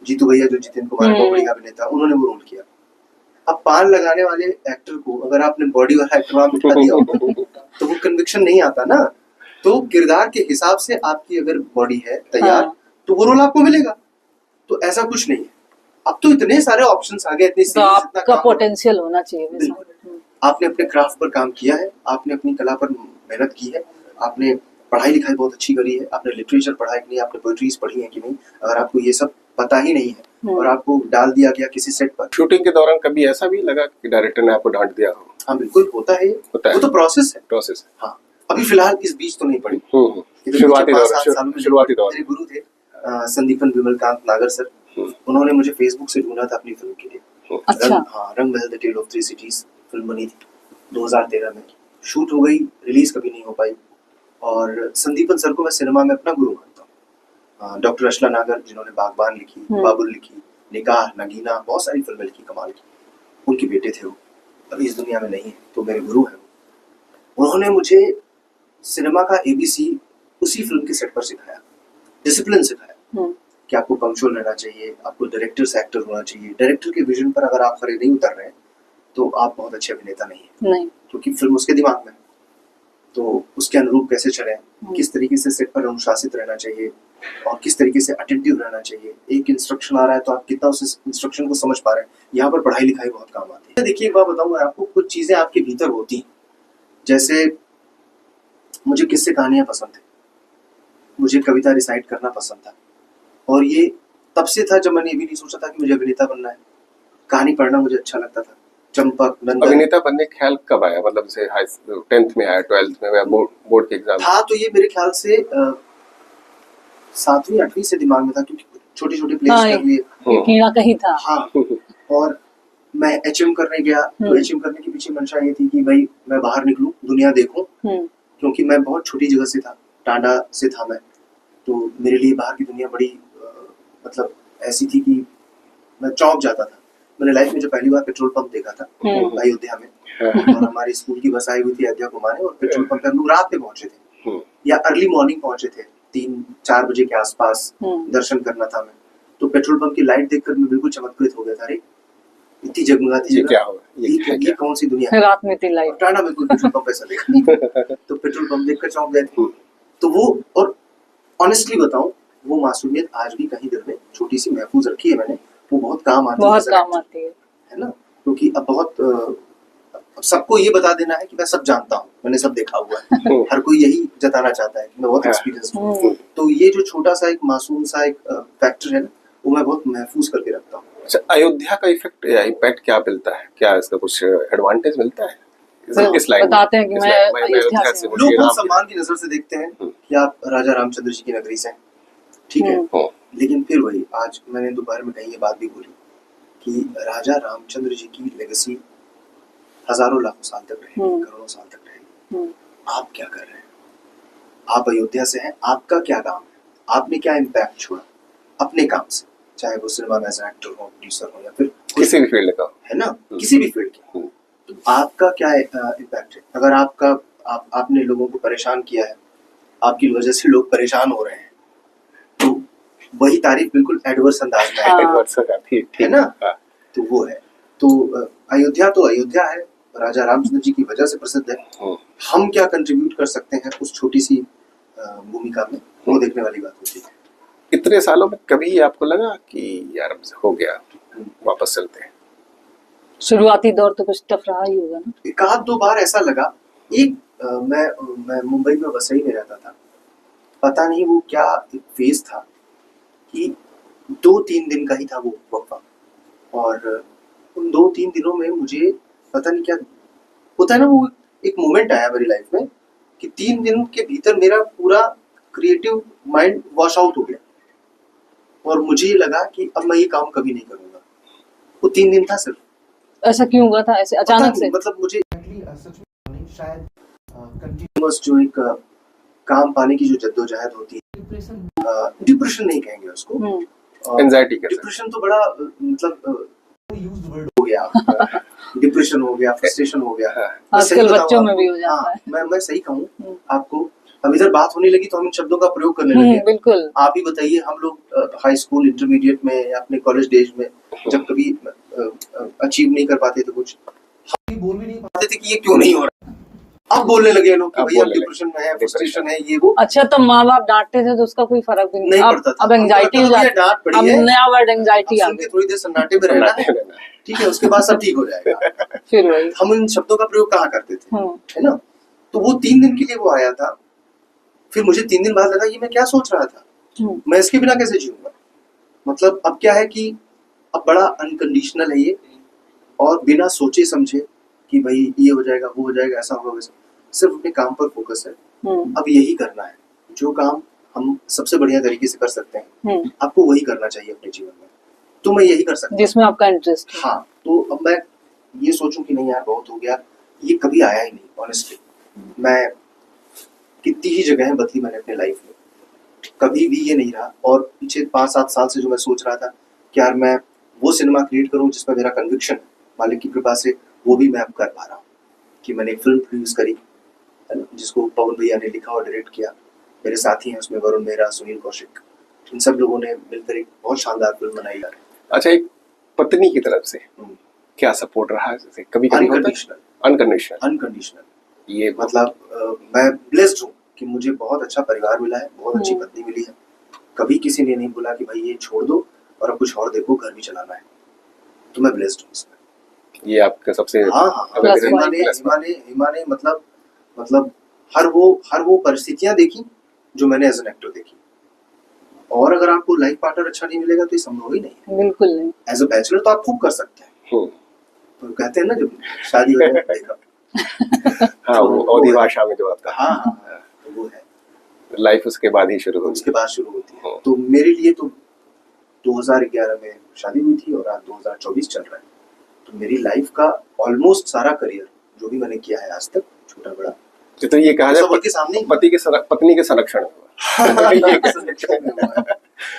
जीतू भैया जो जितेंद्र कुमार बहुत बढ़िया अभिनेता, उन्होंने वो रोल किया। अब पान लगाने वाले एक्टर को अगर आपने बॉडी वाला एक्टर वहां बिठा दिया हो तो वो कन्विक्शन नहीं आता ना। तो किरदार के हिसाब से आपकी अगर बॉडी है तैयार हाँ। तो वो रोल आपको मिलेगा। तो ऐसा कुछ नहीं है। अब तो इतने सारे ऑप्शंस आ गए, इतनी तो सीरीज, इतना आपका काम। पोटेंशियल होना चाहिए वैसा। बिल्कुल। आपने अपने क्राफ्ट पर काम किया है, आपने अपनी कला पर मेहनत की है, आपने पढ़ाई लिखाई बहुत अच्छी करी है, आपने लिटरेचर पढ़ा है कि नहीं, आपने पोएट्रीज पढ़ी है कि नहीं। अगर आपको ये सब पता ही नहीं है और आपको डाल दिया गया किसी सेट पर। शूटिंग के दौरान कभी ऐसा भी लगा कि डायरेक्टर ने आपको डांट दिया हो? हाँ बिल्कुल होता है, होता है। वो तो प्रोसेस है। प्रोसेस हाँ अभी फिलहाल इस बीच तो नहीं पड़ी। शुरुआती दौर मेरे गुरु थे संदीपन विमलकांत नागर सर, उन्होंने मुझे फेसबुक से ढूंढा था अपनी फिल्म के लिए। अच्छा। हाँ Rang Mahal the tale of three cities film बनी थी 2013 में, शूट हो गई, रिलीज कभी नहीं हो पाई। और संदीपन सर को मैं सिनेमा में अपना गुरु मानता हूँ। डॉक्टर अशला नागर जिन्होंने बागबान लिखी, बाबुल लिखी, निकाह, नगीना, बहुत सारी फिल्में लिखी कमाल की, उनके बेटे थे वो, अभी इस दुनिया में नहीं है, तो मेरे गुरु हैं वो। उन्होंने मुझे सिनेमा का ABC उसी फिल्म के सेट पर सिखाया, डिसिप्लिन सिखाया कि आपको पंक्चुअल रहना चाहिए, आपको डायरेक्टर से एक्टर होना चाहिए। डायरेक्टर के विजन पर अगर आप खरे नहीं उतर रहे हैं तो आप बहुत अच्छे अभिनेता नहीं है, क्योंकि फिल्म उसके दिमाग में, तो उसके अनुरूप कैसे चले, किस तरीके से सेट पर अनुशासित रहना चाहिए और किस तरीके से अटेंटिव रहना चाहिए। एक इंस्ट्रक्शन आ रहा है तो आप कितना उस इंस्ट्रक्शन को समझ पा रहे हैं। यहाँ पर पढ़ाई लिखाई बहुत काम आती है। देखिए एक बात बताऊँ आपको, कुछ चीजें आपके भीतर होती हैं, जैसे मुझे किस्से कहानियां पसंद है, मुझे कविता रिसाइट करना पसंद था, और ये तब से था जब मैंने ये भी नहीं सोचा था कि मुझे अभिनेता बनना है। कहानी पढ़ना मुझे अच्छा लगता था, चंपक, नंदन। अभिनेता बनने का ख्याल कब आया? मतलब से 10th में आया, 12th में, बोर्ड के एग्जाम था? तो ये मेरे ख्याल से 7वीं 8वीं से दिमाग में था, क्योंकि छोटे छोटे प्लेस कर लिए, कीड़ा कहीं था। हाँ और मैं HM करने गया, तो HM करने के पीछे मंशा ये थी कि भाई मैं बाहर निकलूं, दुनिया देखूं, क्योंकि मैं बहुत छोटी जगह से था, टांडा से था मैं, तो मेरे लिए बाहर की दुनिया बड़ी मतलब ऐसी थी कि मैं चौंक जाता था। मैंने लाइफ में जो पहली बार पेट्रोल पंप देखा था अयोध्या में, और हमारी स्कूल की बस आई हुई थी अयोध्या घुमाने, और पेट्रोल पंप पे हम लोग रात में पहुंचे थे या अर्ली मॉर्निंग पहुंचे थे, 3-4 बजे के आसपास दर्शन करना था मैं। तो पेट्रोल पंप की लाइट देखकर मैं बिल्कुल चमत्कृत हो गया था, अरे इतनी जगमगाती जगह, ये कौन सी दुनिया है, रात में इतनी लाइट, टांडा में कोई पेट्रोल पंप ऐसा देखा नहीं। तो पेट्रोल पंप देखकर चौंक गए थे। तो वो, और ऑनेस्टली बताऊं, वो मासूमियत आज भी कहीं दिल में छोटी सी महफूज रखी है मैंने, वो बहुत काम आती है, बहुत काम आती है ना। क्योंकि अब बहुत अब सबको ये बता देना है कि मैं सब जानता हूँ, मैंने सब देखा हुआ है। हर कोई यही जताना चाहता है कि मैं बहुत एक्सपीरियंस्ड हूँ। तो ये जो छोटा सा एक मासूम सा एक फैक्टर है ना, वो मैं बहुत महफूज करके रखता हूँ। अच्छा, अयोध्या का इफेक्ट या इम्पैक्ट क्या मिलता है? क्या इसका कुछ एडवांटेज मिलता है? बताते हैं कि मैं अयोध्या से, लोग बहुत सम्मान की नजर से देखते हैं कि आप राजा रामचंद्र जी की नगरी से, ठीक है, लेकिन फिर वही, आज मैंने दोपहर में कहीं ये बात भी बोली कि राजा रामचंद्र जी की लेगेसी हजारों लाखों साल तक रहेगी, करोड़ों साल तक रहेगी। आप क्या कर रहे हैं? आप अयोध्या से हैं, आपका क्या काम है? आपने क्या इम्पैक्ट छोड़ा अपने काम से, चाहे वो सिनेमा में एज एक्टर हो, प्रोड्यूसर हो, या फिर किसी भी फील्ड का, है ना, किसी भी फील्ड की, तो आपका क्या इम्पैक्ट है? अगर आपने लोगों को परेशान किया है, आपकी वजह से लोग परेशान हो रहे हैं, तो वही तारीफ बिल्कुल एडवर्स अंदाज में है ना। तो वो है, तो अयोध्या है, राजा रामचंद्र जी की वजह से प्रसिद्ध है। हम क्या कंट्रीब्यूट कर सकते हैं उस छोटी सी भूमिका में, वो देखने वाली बात होती है। इतने सालों में कभी आपको लगा कि यार हो गया, वापस चलते हैं? शुरुआती दौर तो कुछ टफ रहा ही होगा ना। एक आध दो बार ऐसा लगा। एक मैं मुंबई में वसई में रहता था, पता नहीं वो क्या एक फेज था कि 2-3 दिन का ही था वो वक्फा, और उन 2-3 दिनों में मुझे पता नहीं क्या होता है ना, वो एक मोमेंट आया मेरी लाइफ में कि 3 दिन के भीतर मेरा पूरा क्रिएटिव माइंड वॉश आउट हो गया, और मुझे ये लगा कि अब मैं ये काम कभी नहीं करूंगा। वो 3 दिन था सिर्फ। ऐसा क्यों हुआ था ऐसे अचानक से? मतलब मुझे सच में शायद कंटिन्यूअस जो एक काम पाने की जो जद्दोजहद होती है, डिप्रेशन नहीं कहेंगे उसको, एंजाइटी, डिप्रेशन तो बड़ा मतलब यूज्ड वर्ड हो गया, डिप्रेशन हो गया, फ्रस्ट्रेशन हो गया, आजकल बच्चों में भी हो जाता है। मैं सही कहूँ आपको, अब इधर बात होने लगी तो हम इन शब्दों का प्रयोग करने लगे। बिल्कुल। आप ही बताइए, हम लोग हाई स्कूल, इंटरमीडिएट में या अपने कॉलेज डेज में जब कभी अचीव नहीं कर पाते थे कुछ, हम भी बोल भी नहीं पाते थे कि ये क्यों नहीं हो रहा। अब बोलने लगे लोग कि अब भैया बोलने लगे। डिप्रेशन में है, फ्रस्ट्रेशन है, ये वो। अच्छा, तो माँ बाप डांटते थे तो उसका कोई फर्क भी नहीं पड़ता था। अब एंजाइटी हो हमको लगता था जाती ये डांट अब पड़ी है, नया वर्ड एंजाइटी अब आ सुन के गई। थोड़ी देर सन्नाटे में रहना है, ठीक है, उसके बाद सब ठीक हो जाएगा। फिर वही। हम इन शब्दों का प्रयोग कहाँ करते थे, हम्म। है ना। तो वो 3 दिन के लिए वो आया था, फिर मुझे 3 दिन बाद लगा ये मैं क्या सोच रहा था, मैं इसके बिना कैसे जीऊंगा। मतलब अब क्या है कि अब बड़ा अनकंडीशनल है ये, और बिना सोचे समझे कि भाई ये हो जाएगा, वो हो जाएगा, ऐसा होगा, वैसा, सिर्फ अपने काम पर फोकस है। अब यही करना है, जो काम हम सबसे बढ़िया तरीके से कर सकते हैं, आपको वही करना चाहिए अपने जीवन में। तो मैं यही कर सकता हूँ जिसमें आपका इंटरेस्ट है। हाँ, तो अब मैं ये सोचूं कि नहीं यार बहुत हो गया, ये कभी आया ही नहीं। ऑनेस्टली मैं कितनी ही जगहें बदली मैंने अपने लाइफ में, कभी भी ये नहीं रहा। और पीछे 5-7 साल से जो मैं सोच रहा था कि यार मैं वो सिनेमा क्रिएट करूं जिसमें मेरा कन्विक्शन है, मालिक की कृपा से वो भी मैं अब कर पा रहा हूँ। कि मैंने एक फिल्म प्रोड्यूस करी, है ना, जिसको पवन भैया ने लिखा और डायरेक्ट किया। मेरे साथी हैं उसमें वरुण मेहरा, सुनील कौशिक, इन सब लोगों ने मिलकर एक बहुत शानदार फिल्म बनाई है। अच्छा, एक पत्नी की तरफ से क्या सपोर्ट रहा है? जैसे कभी कभी अनकंडीशनल अनकंडीशनल ये मतलब मैं ब्लेस्ड हूँ कि मुझे बहुत अच्छा परिवार मिला है, बहुत अच्छी पत्नी मिली है। कभी किसी ने नहीं बोला कि भाई ये छोड़ दो और अब कुछ और देखो, घर भी चलाना है। तो मैं ब्लेस्ड हूँ इसमें। ये आपका सबसे हाँ, हिमा ने मतलब हर वो परिस्थितियां देखी जो मैंने एज एन एक्टर देखी। और अगर आपको लाइफ पार्टनर अच्छा नहीं मिलेगा तो ये संभव ही नहीं है। बिल्कुल नहीं। एज अ बैचलर तो आप खूब कर सकते हैं, तो कहते हैं ना जब शादी हो जाए देखा। हाँ, वो अवधी भाषा में जो आता है, हाँ, तो वो है लाइफ उसके बाद ही शुरू होती है। उसके बाद शुरू होती है। तो मेरे लिए तो 2011 में शादी हुई थी और आज 2024 चल रहा है। तो मेरी लाइफ का ऑलमोस्ट सारा करियर जो भी मैंने किया है आज तक, छोटा बड़ा, तो ये कहा जाए के सामने पत्नी के संरक्षण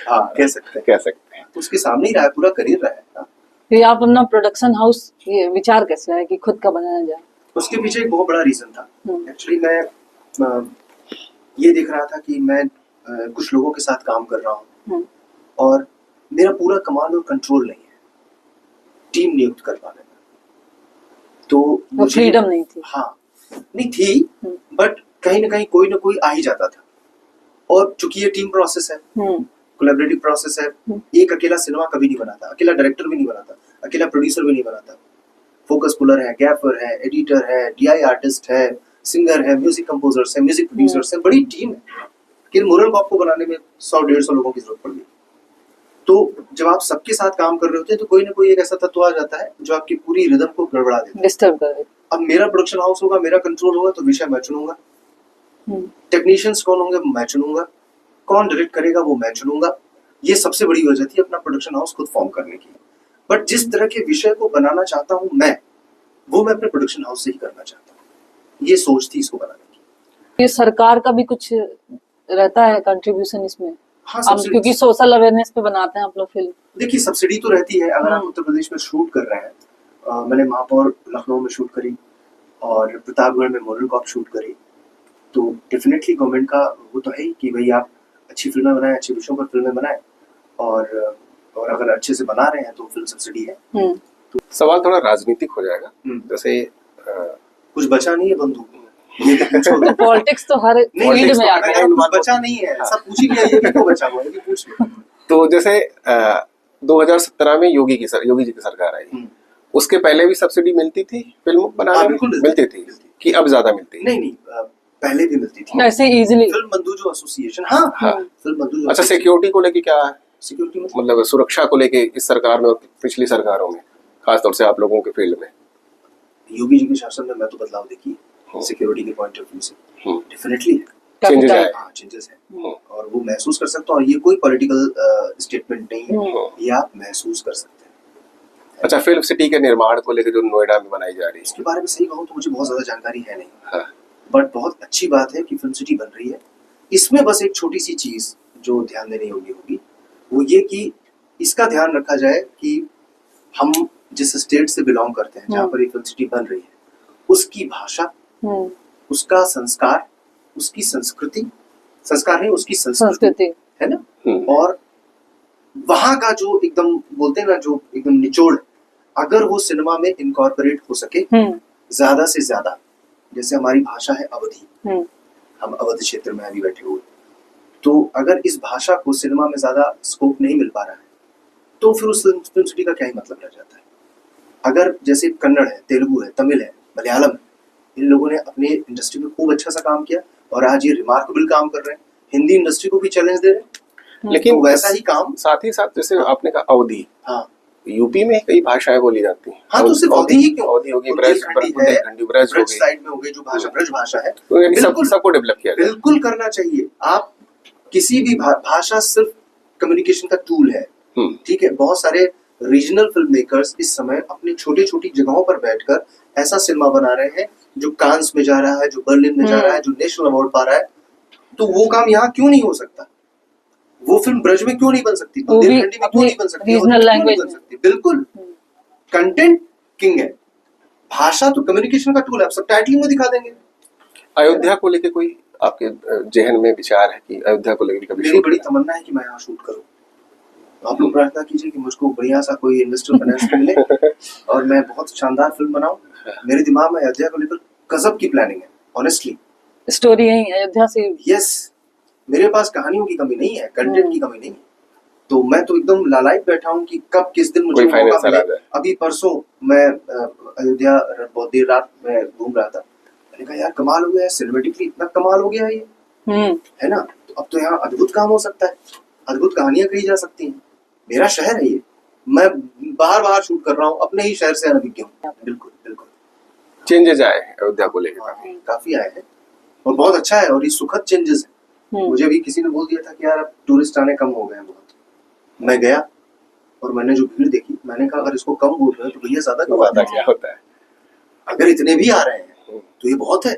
हाँ, कह सकते हैं। तो उसके सामने ही रहा है, पूरा करियर रहा है। फिर आप अपना प्रोडक्शन हाउस ये विचार कैसे है कि खुद का बनाया जाए? उसके पीछे एक बहुत बड़ा रीजन था। एक्चुअली मैं ये देख रहा था कि मैं कुछ लोगों के साथ काम कर रहा हूँ और मेरा पूरा कमांड और कंट्रोल नहीं है टीम नियुक्त कर पाने में। तो मुझे फ्रीडम नहीं थी। हाँ, नहीं थी, बट कहीं ना कोई आ ही जाता था। और चूंकि ये टीम प्रोसेस है, कोलैबोरेटिव प्रोसेस है, एक अकेला सिनेमा कभी नहीं बनाता, अकेला डायरेक्टर भी नहीं बनाता, अकेला प्रोड्यूसर भी नहीं बनाता। फोकस पुलर है, गैफर है, एडिटर है, डीआई आर्टिस्ट है, सिंगर है, म्यूजिक कंपोजर्स है, म्यूजिक प्रोड्यूसर्स है, बड़ी टीम है। कि मोरल कॉप को बनाने में 100-150 लोगों की जरूरत पड़ गई। तो जब आप सबके साथ काम कर रहे होते हैं तो कोई ना कोई एक ऐसा तत्व आ जाता है जो आपकी पूरी रिदम को गड़बड़ा देता है, डिस्टर्ब कर देता। अब मेरा प्रोडक्शन हाउस होगा, मेरा कंट्रोल होगा, तो विषय मैं चुनूंगा, टेक्नीशियंस कौन होंगे मैं चुनूंगा, कौन डायरेक्ट करेगा वो मैं चुनूंगा। ये सबसे बड़ी वजह थी अपना प्रोडक्शन हाउस खुद फॉर्म करने की। बट जिस तरह के विषय को बनाना चाहता हूँ मैं, वो मैं अपने प्रोडक्शन हाउस से ही करना चाहता हूँ। ये सोच थी इसको बनाने की। ये सरकार का भी कुछ रहता है कंट्रीब्यूशन इसमें? हाँ, क्योंकि सोशल अवेयरनेस पे बनाते हैं आप लोग फिल्म। देखिए, सब्सिडी तो रहती है। अगर आप उत्तर प्रदेश में शूट कर रहे हैं, मैंने महापौर लखनऊ में शूट करी और प्रतापगढ़ में मोरल कॉप शूट करी, तो डेफिनेटली गवर्नमेंट का वो तो है ही कि भाई आप अच्छी फिल्में बनाएं, अच्छे विषयों पर फिल्में बनाएं, और अगर अच्छे से बना रहे हैं तो फिल्म सब्सिडी है। तो सवाल थोड़ा राजनीतिक हो जाएगा। जैसे कुछ बचा नहीं है बंधु, ये भी पूछो। पॉलिटिक्स तो हर फील्ड में आता है। कुछ बचा नहीं है, सब पूछ ही लिया, ये भी तो बचा हुआ है, ये भी पूछ लो। तो जैसे 2017 में योगी जी की सरकार आई, उसके पहले भी सब्सिडी मिलती थी फिल्म बनाने में? मिलती थी कि अब ज्यादा मिलती? नहीं, पहले भी मिलती थी ऐसे इजीली। फिल्म बंधु जो एसोसिएशन, हाँ, फिल्म बंधु। अच्छा, सिक्योरिटी को लेके क्या है? सिक्योरिटी मतलब सुरक्षा को लेके इस सरकार में और पिछली सरकारों में, खासतौर से आप लोगों के फील्ड में? योगी जी के शासन में मैं तो बदलाव देखी सिक्योरिटी के पॉइंट ऑफ व्यू से, डेफिनेटली चेंजेस है और वो महसूस कर सकते हो। और ये कोई पॉलिटिकल स्टेटमेंट नहीं है, ये आप महसूस कर सकते हैं। अच्छा, फिल्म सिटी के निर्माण को लेकर जो नोएडा में बनाई जा रही है, इसके बारे में सही कहूँ तो मुझे बहुत ज्यादा जानकारी है नहीं, बट बहुत अच्छी बात है कि फिल्म सिटी बन रही है। इसमें बस एक छोटी सी चीज जो ध्यान देने योग्य होगी वो ये कि इसका ध्यान रखा जाए कि हम जिस स्टेट से बिलोंग करते हैं, जहाँ पर ये फिल्म सिटी बन रही है, उसकी भाषा, उसका संस्कार, उसकी संस्कृति, संस्कार है उसकी संस्कृति, है ना, और वहां का जो एकदम बोलते हैं ना, जो एकदम निचोड़, अगर वो सिनेमा में इनकॉर्पोरेट हो सके ज्यादा से ज्यादा, जैसे हमारी भाषा है अवधी, हम अवध क्षेत्र में अभी बैठे हुए, तो अगर इस भाषा को सिनेमा में ज्यादा स्कोप नहीं मिल पा रहा है तो फिर उस फिल्म सिटी का क्या ही मतलब रह जाता है। अगर जैसे कन्नड़ है, तेलुगु है, तमिल है, मलयालम है, इन लोगों ने अपने इंडस्ट्री में खूब अच्छा सा काम किया और आज ये रिमार्केबल काम कर रहे हैं, हिंदी इंडस्ट्री को भी चैलेंज दे रहे हैं। लेकिन तो वैसा ही काम साथ ही साथ जैसे आपने कहा अवधी, हाँ यूपी में कई भाषाएं बोली जाती हैं। हाँ, तो सिर्फ अवधी ही क्यों, अवधी होगी, ब्रज ब्रज साइड में हो गई जो भाषा ब्रज भाषा है, बिल्कुल सबको डेवलप किया जाए। बिल्कुल करना चाहिए। आप किसी भी भाषा सिर्फ कम्युनिकेशन का टूल है, ठीक है। बहुत सारे रीजनल फिल्म मेकर्स इस समय अपनी छोटी छोटी जगहों पर बैठकर ऐसा सिनेमा बना रहे हैं जो कांस में जा रहा है, जो बर्लिन में जा रहा है, जो नेशनल अवार्ड पा रहा है। तो वो काम यहाँ क्यों नहीं हो सकता? वो फिल्म ब्रज में क्यों नहीं बन सकती? बुंदेलखंडी में क्यों नहीं बन सकती? रीजनल लैंग्वेज बन सकती? बिल्कुल, कंटेंट किंग है, भाषा तो कम्युनिकेशन का टूल है, आप सब टाइटलिंग में दिखा देंगे। अयोध्या को लेके कोई आपके जहन में विचार है कि अयोध्या को लेकर कभी? मेरी बड़ी तमन्ना है कि मैं यहाँ शूट करूँ। आप लोग प्रार्थना कीजिए कि मुझको बढ़िया सा कोई इन्वेस्टर फाइनेंस मिले और मैं बहुत शानदार फिल्म बनाऊं। मेरे दिमाग में अयोध्या को लेकर गजब की प्लानिंग है, ऑनेस्टली। स्टोरी यही अयोध्या से। यस, मेरे पास कहानियों की कमी नहीं है, कंटेंट की कमी नहीं है, तो मैं तो एकदम लालायित बैठा हूँ कि कब किस दिन मुझे मौका मिले। अभी परसों मैं अयोध्या बहुत देर रात में घूम रहा था, मैंने कहा यार कमाल हो गया है, सिनेमेटिकली इतना कमाल हो गया है ये, है ना। तो अब तो यहाँ अद्भुत काम हो सकता है, अद्भुत कहानियां कही जा सकती हैं। मेरा शहर है ये, मैं बाहर बाहर शूट कर रहा हूँ, अपने ही शहर से अनभिज्ञ हूँ। बिल्कुल बिल्कुल चेंजेस आए अयोध्या को लेकर, काफी आए हैं और बहुत अच्छा है, और ये सुखद चेंजेस है। मुझे भी किसी ने बोल दिया था कि यार अब टूरिस्ट आने कम हो गए हैं बहुत। मैं गया और मैंने जो भीड़ देखी, मैंने कहा अगर इसको कम बोल रहे हैं तो भैया ज्यादा क्या होता है। अगर इतने भी आ रहे हैं तो ये बहुत है।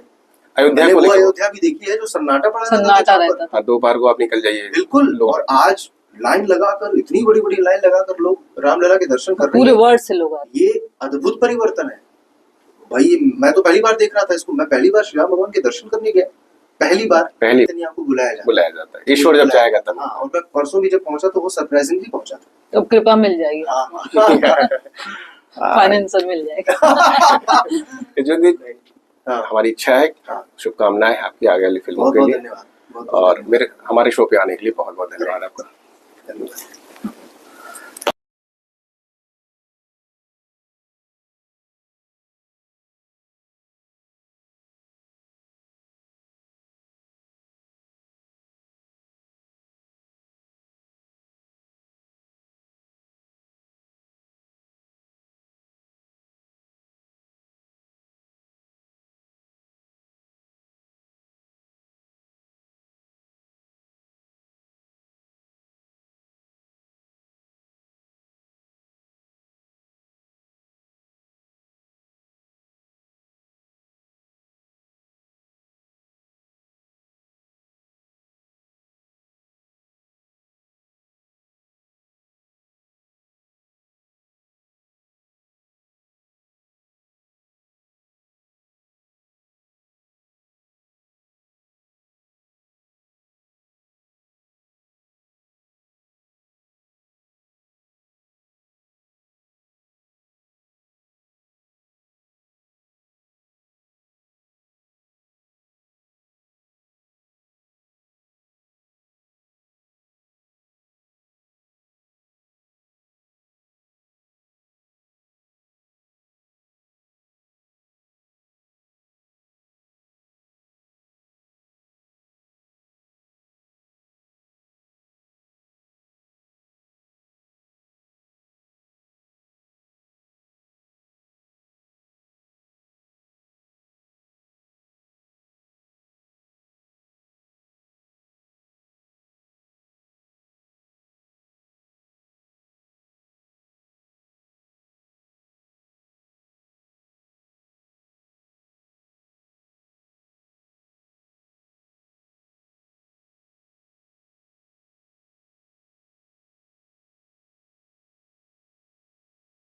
अयोध्या को अयोध्या भी देखी है जो सन्नाटा पड़ा रहता था। दोपहर को आप निकल जाइए, बिल्कुल। और आज लाइन लगाकर, इतनी बड़ी बड़ी लाइन लगाकर लोग रामलला के दर्शन कर रहे हैं, पूरे वर्ल्ड से लोग। ये अद्भुत परिवर्तन है भाई। मैं तो पहली बार देख रहा था इसको, मैं पहली बार श्री राम भगवान के दर्शन करने गया, पहली आपको बुलाया जाता है, ईश्वर जब चाहेगा तब। हाँ, और मैं परसों भी जब पहुंचा तो वो सरप्राइजिंगली पहुंचा था। तो कृपा मिल जाएगी, फाइनेंसर मिल जाएगा। हमारी इच्छा है, शुभकामनाएं आपकी आगे वाली फिल्मों के लिए, धन्यवाद। और हमारे शो पे आने के लिए बहुत बहुत धन्यवाद आपका। धन्यवाद।